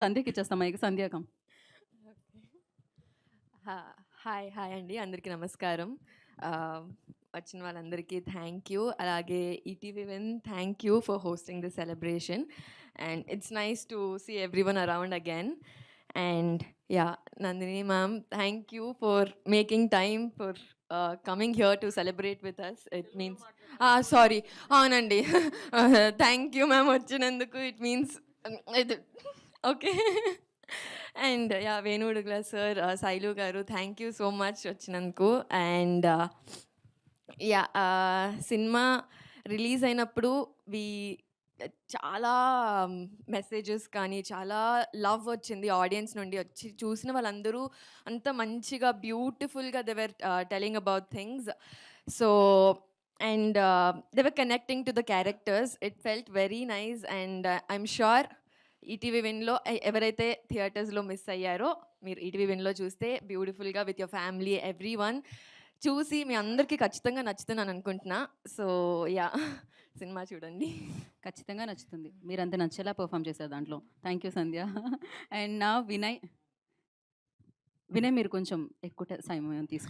సంధ్యకి ఇచ్చేస్తాం mic. సంధ్యాకం. Hi hi అండి, అందరికీ నమస్కారం. వచ్చిన వాళ్ళందరికీ థ్యాంక్ యూ. అలాగే ETV Win thank you for hosting the celebration and it's nice to see everyone around again. And yeah, Nandini ma'am, thank you for making time for coming here to celebrate with us. It means sorry, అవునండి. Thank you ma'am వచ్చినందుకు. It means ఇది okay. And yeah, Venu Udugula sir, Sailu garu, thank you so much వచ్చినందుకు. And yeah, cinema release అయినప్పుడు we చాలా messages కానీ చాలా love వచ్చింది audience నుండి. వచ్చి చూసిన వాళ్ళందరూ అంత మంచిగా బ్యూటిఫుల్గా they were telling about things. So and they were connecting to the characters. It felt very nice. And I'm sure ETV విన్లో ఎవరైతే థియేటర్స్లో మిస్ అయ్యారో, మీరు ఈటీవీ విన్లో చూస్తే బ్యూటిఫుల్గా with your family everyone చూసి మీ అందరికీ ఖచ్చితంగా నచ్చుతుందని అనుకుంటున్నా. సో యా, సినిమా చూడండి. ఖచ్చితంగా నచ్చుతుంది. మీరంత నచ్చేలా పర్ఫామ్ చేశారు దాంట్లో. Thank you Sandhya. అండ్ నా వినయ్, వినయ్ మీరు కొంచెం ఎక్కువ సమయం తీసుకో.